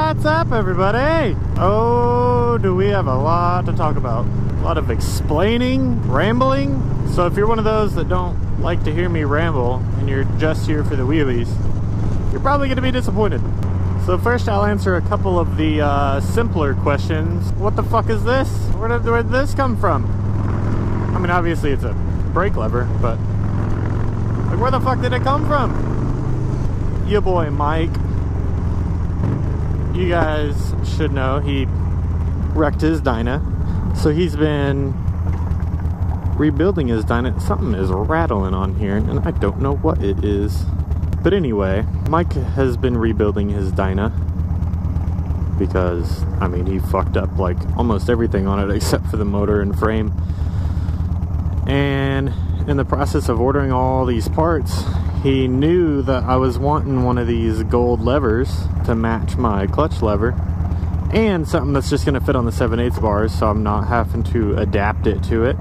What's up, everybody? Oh, do we have a lot to talk about? A lot of explaining, rambling. So if you're one of those that don't like to hear me ramble and you're just here for the wheelies, you're probably going to be disappointed. So first I'll answer a couple of the simpler questions. What the fuck is this? Where did this come from? I mean, obviously it's a brake lever, but like, where the fuck did it come from? Your boy Mike. You guys should know he wrecked his Dyna, so he's been rebuilding his Dyna. Something is rattling on here, and I don't know what it is. But anyway, Mike has been rebuilding his Dyna because, I mean, he fucked up like almost everything on it except for the motor and frame. And in the process of ordering all these parts, he knew that I was wanting one of these gold levers to match my clutch lever, and something that's just going to fit on the 7/8 bars, so I'm not having to adapt it to it.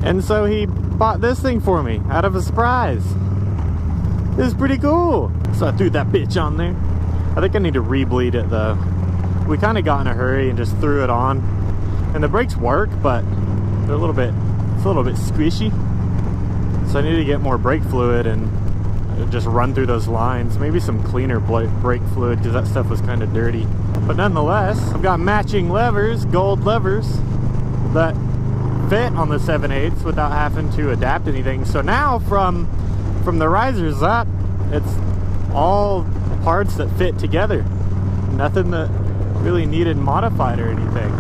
And so he bought this thing for me out of a surprise. It's pretty cool. So I threw that bitch on there. I think I need to re-bleed it though. We kind of got in a hurry and just threw it on, and the brakes work, but they're a little bit squishy. So I need to get more brake fluid and just run through those lines. Maybe some cleaner brake fluid, because that stuff was kind of dirty. But nonetheless, I've got matching levers, gold levers, that fit on the 7/8 without having to adapt anything. So now from the risers up, it's all parts that fit together. Nothing that really needed modified or anything.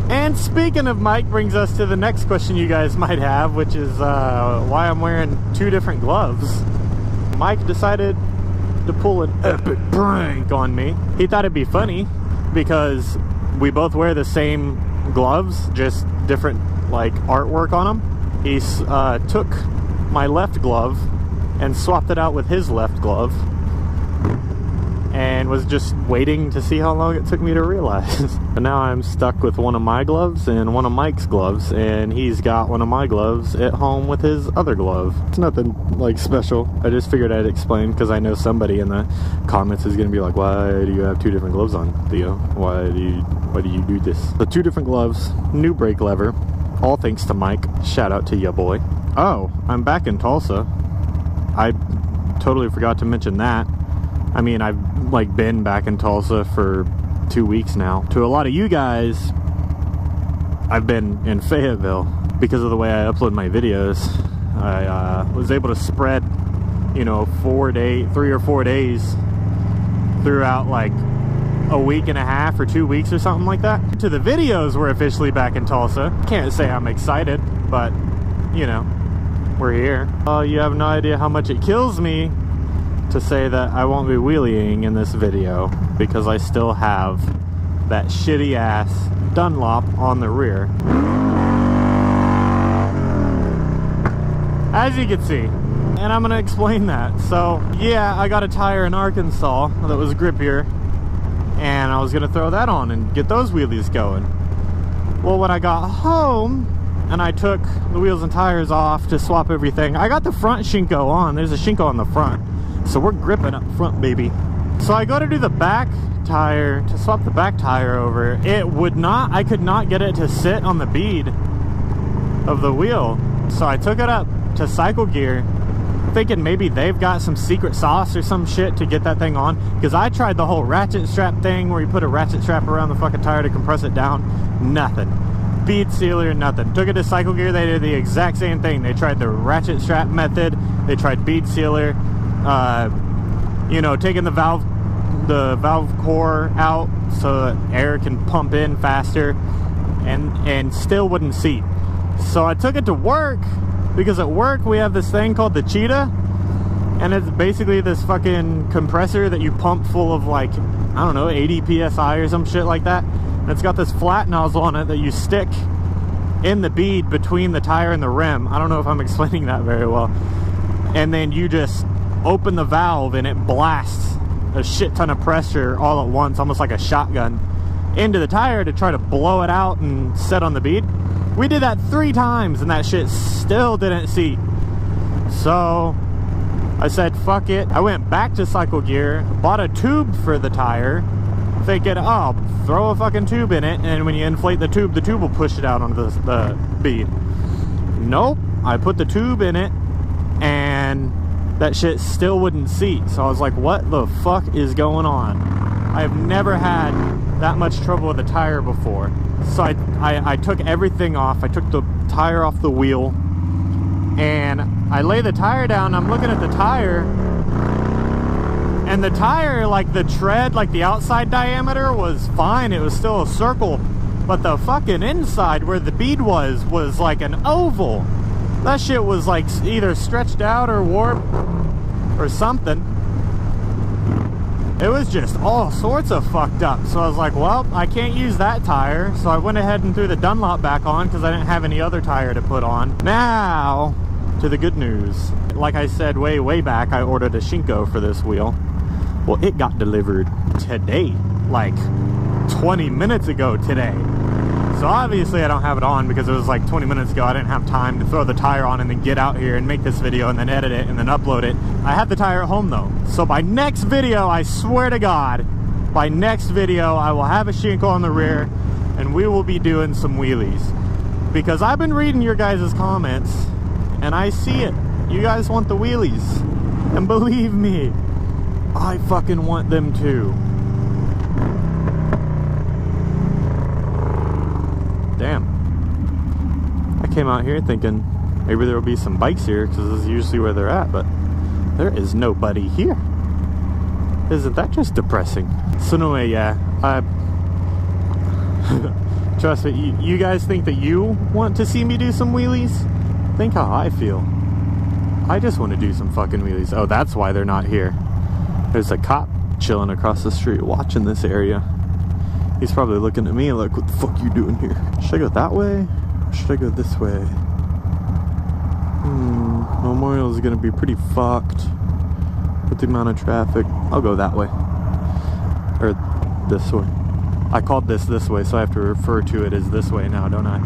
And speaking of Mike, brings us to the next question you guys might have, which is why I'm wearing two different gloves. Mike decided to pull an epic prank on me. He thought it'd be funny because we both wear the same gloves, just different like artwork on them. He took my left glove and swapped it out with his left glove, and was just waiting to see how long it took me to realize. And now I'm stuck with one of my gloves and one of Mike's gloves, and he's got one of my gloves at home with his other glove. It's nothing like special. I just figured I'd explain because I know somebody in the comments is gonna be like, why do you have two different gloves on, Theo? Why do you do this? So two different gloves, new brake lever, all thanks to Mike. Shout out to ya boy. Oh, I'm back in Tulsa. I totally forgot to mention that. I mean, I've like been back in Tulsa for 2 weeks now. To a lot of you guys, I've been in Fayetteville because of the way I upload my videos. I was able to spread, you know, 3 or 4 days throughout like a week and a half or 2 weeks or something like that. To the videos, we're officially back in Tulsa. Can't say I'm excited, but you know, we're here. You have no idea how much it kills me to say that I won't be wheeling in this video because I still have that shitty ass Dunlop on the rear, as you can see, and I'm gonna explain that. So yeah, I got a tire in Arkansas that was grippier, and I was gonna throw that on and get those wheelies going. Well, when I got home and I took the wheels and tires off to swap everything, I got the front Shinko on. There's a Shinko on the front, so we're gripping up front, baby. So I go to do the back tire, to swap the back tire over. I could not get it to sit on the bead of the wheel. So I took it up to Cycle Gear, thinking maybe they've got some secret sauce or some shit to get that thing on. Because I tried the whole ratchet strap thing where you put a ratchet strap around the fucking tire to compress it down. Nothing. Bead sealer, nothing. Took it to Cycle Gear, they did the exact same thing. They tried the ratchet strap method, they tried bead sealer, you know, taking the valve core out so that air can pump in faster, and still wouldn't seat. So I took it to work, because at work we have this thing called the Cheetah, and it's basically this fucking compressor that you pump full of like, I don't know, 80 psi or some shit like that. And it's got this flat nozzle on it that you stick in the bead between the tire and the rim. I don't know if I'm explaining that very well. And then you just open the valve and it blasts a shit ton of pressure all at once, almost like a shotgun, into the tire to try to blow it out and set on the bead. We did that 3 times and that shit still didn't seat. So I said, fuck it. I went back to Cycle Gear, bought a tube for the tire, thinking, oh, throw a fucking tube in it, and when you inflate the tube will push it out onto the bead. Nope, I put the tube in it, and that shit still wouldn't seat. So I was like, what the fuck is going on? I have never had that much trouble with a tire before. So I took everything off. I took the tire off the wheel, and I lay the tire down. I'm looking at the tire, and the tire, like the tread, like the outside diameter was fine. It was still a circle, but the fucking inside where the bead was like an oval. That shit was like either stretched out or warped or something. It was just all sorts of fucked up. So I was like, well, I can't use that tire. So I went ahead and threw the Dunlop back on because I didn't have any other tire to put on. Now, to the good news. Like I said way back, I ordered a Shinko for this wheel. Well, it got delivered today, like 20 minutes ago today. So obviously I don't have it on because it was like 20 minutes ago. I didn't have time to throw the tire on and then get out here and make this video and then edit it and then upload it. I have the tire at home though. So by next video, I swear to God, by next video, I will have a Shinko on the rear and we will be doing some wheelies. Because I've been reading your guys' comments and I see it. You guys want the wheelies. And believe me, I fucking want them too. Damn. I came out here thinking maybe there will be some bikes here because this is usually where they're at, but there is nobody here. Isn't that just depressing? So anyway, yeah, trust me, you guys think that you want to see me do some wheelies? Think how I feel. I just want to do some fucking wheelies. Oh, that's why they're not here. There's a cop chilling across the street watching this area. He's probably looking at me like, what the fuck you doing here? Should I go that way? Or should I go this way? Memorial is gonna be pretty fucked with the amount of traffic. I'll go that way. Or this way. I called this way, so I have to refer to it as this way now, don't I?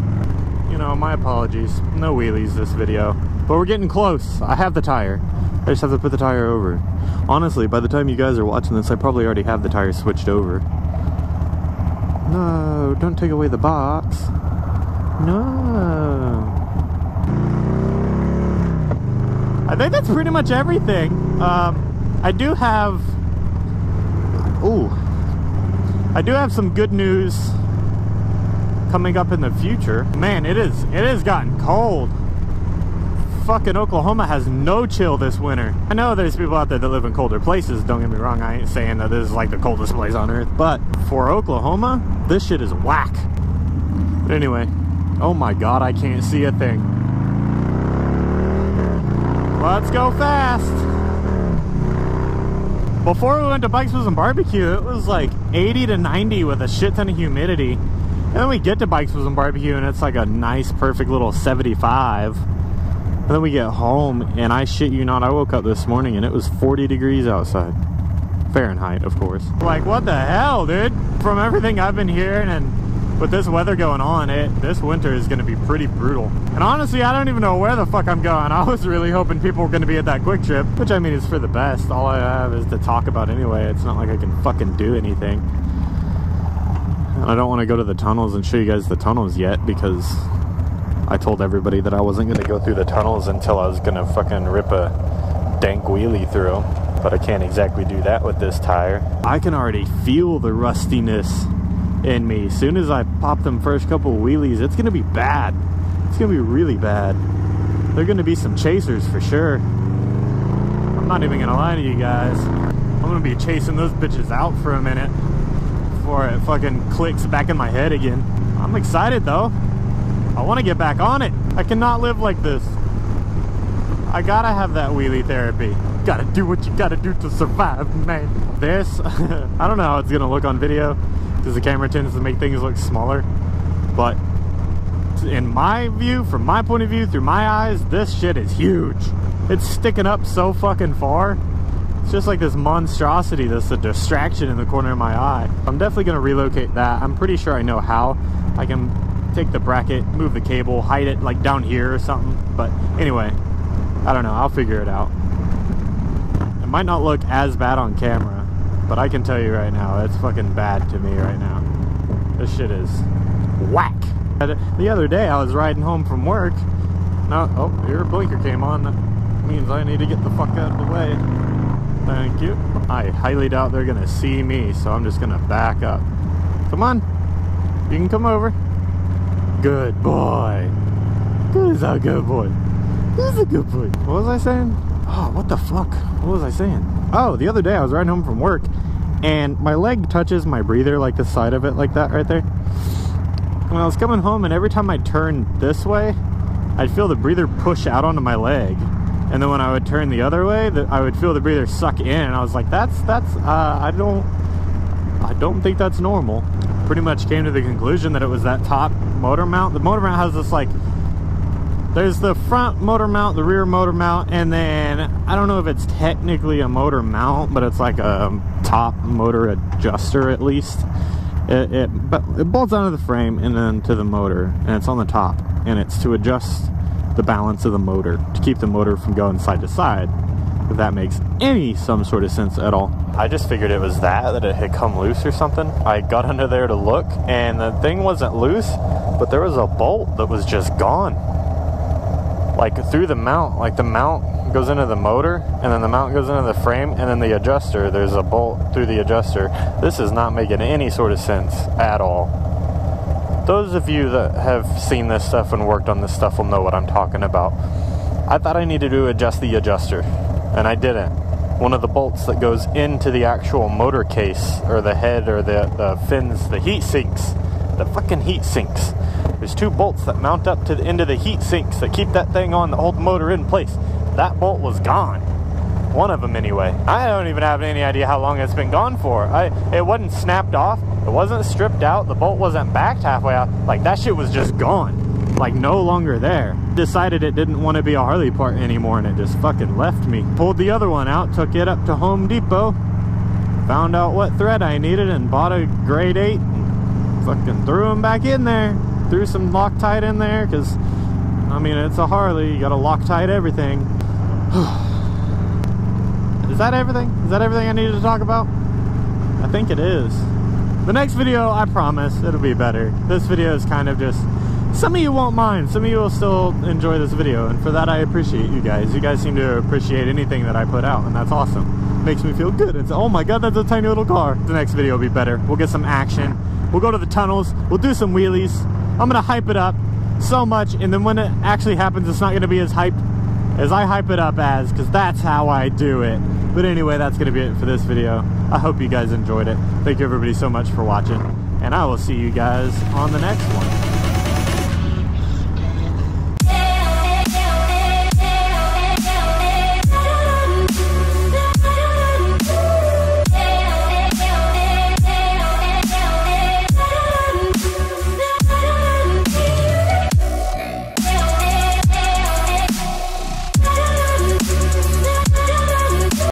You know, my apologies. No wheelies this video. But we're getting close. I have the tire. I just have to put the tire over. Honestly, by the time you guys are watching this, I probably already have the tire switched over. No, don't take away the box. No. I think that's pretty much everything. I do have some good news coming up in the future. Man, it has gotten cold. Fucking Oklahoma has no chill this winter. I know there's people out there that live in colder places, don't get me wrong, I ain't saying that this is like the coldest place on earth, but for Oklahoma, this shit is whack. But anyway, oh my god, I can't see a thing. Let's go fast. Before we went to Bikes, Booze, and Barbecue, it was like 80 to 90 with a shit ton of humidity. And then we get to Bikes, Booze, and Barbecue and it's like a nice, perfect little 75. And then we get home, and I shit you not, I woke up this morning and it was 40 degrees outside. Fahrenheit, of course. Like, what the hell, dude? From everything I've been hearing, and with this weather going on, this winter is going to be pretty brutal. And honestly, I don't even know where the fuck I'm going. I was really hoping people were going to be at that quick trip, which I mean is for the best. All I have is to talk about anyway. It's not like I can fucking do anything. And I don't want to go to the tunnels and show you guys the tunnels yet, because I told everybody that I wasn't going to go through the tunnels until I was going to fucking rip a dank wheelie through. But I can't exactly do that with this tire. I can already feel the rustiness in me. As soon as I pop them first couple wheelies, it's going to be bad. It's going to be really bad. There are going to be some chasers for sure. I'm not even going to lie to you guys. I'm going to be chasing those bitches out for a minute before it fucking clicks back in my head again. I'm excited though. I want to get back on it. I cannot live like this. I gotta have that wheelie therapy. Gotta do what you gotta do to survive, man. This, I don't know how it's gonna look on video because the camera tends to make things look smaller. But in my view, from my point of view, through my eyes, this shit is huge. It's sticking up so fucking far. It's just like this monstrosity that's a distraction in the corner of my eye. I'm definitely gonna relocate that. I'm pretty sure I know how. I can take the bracket, move the cable, hide it like down here or something. But anyway, I don't know, I'll figure it out. It might not look as bad on camera, but I can tell you right now, it's fucking bad to me right now. This shit is whack. The other day I was riding home from work. No, oh, your blinker came on. That means I need to get the fuck out of the way. Thank you. I highly doubt they're gonna see me, so I'm just gonna back up. Come on, you can come over. Good boy. Who's a good boy? Who's a good boy? What was I saying? Oh, what the fuck? What was I saying? Oh, the other day I was riding home from work and my leg touches my breather, like the side of it, like that right there. When I was coming home, and every time I turned this way, I'd feel the breather push out onto my leg. And then when I would turn the other way, I would feel the breather suck in. And I was like, I don't think that's normal. Pretty much came to the conclusion that it was that top motor mount. The motor mount has this, like, there's the front motor mount, the rear motor mount, and then I don't know if it's technically a motor mount, but it's like a top motor adjuster at least. It bolts onto the frame and then to the motor, and it's on the top, and it's to adjust the balance of the motor to keep the motor from going side to side, if that makes some sort of sense at all. I just figured it was that it had come loose or something. I got under there to look, and the thing wasn't loose, but there was a bolt that was just gone. Like through the mount, like the mount goes into the motor, and then the mount goes into the frame, and then the adjuster, there's a bolt through the adjuster. This is not making any sort of sense at all. Those of you that have seen this stuff and worked on this stuff will know what I'm talking about. I thought I needed to adjust the adjuster, and I didn't. One of the bolts that goes into the actual motor case, or the head, or the fins, the heat sinks, the fucking heat sinks. There's two bolts that mount up to the end of the heat sinks that keep that thing on, the old motor in place. That bolt was gone. One of them anyway. I don't even have any idea how long it's been gone for. It wasn't snapped off. It wasn't stripped out. The bolt wasn't backed halfway out. Like, that shit was just gone. Like, no longer there. Decided it didn't want to be a Harley part anymore, and it just fucking left me. Pulled the other one out, took it up to Home Depot, found out what thread I needed, and bought a grade 8, and fucking threw them back in there. Threw some Loctite in there, because, I mean, it's a Harley. You gotta Loctite everything. Is that everything? Is that everything I needed to talk about? I think it is. The next video, I promise, it'll be better. This video is kind of just, some of you won't mind. Some of you will still enjoy this video, and for that I appreciate you guys. You guys seem to appreciate anything that I put out, and that's awesome. Makes me feel good. It's, oh my god, that's a tiny little car. The next video will be better. We'll get some action. We'll go to the tunnels. We'll do some wheelies. I'm gonna hype it up so much, and then when it actually happens, it's not gonna be as hyped as I hype it up as, because that's how I do it. But anyway, that's gonna be it for this video. I hope you guys enjoyed it. Thank you everybody so much for watching, and I will see you guys on the next one.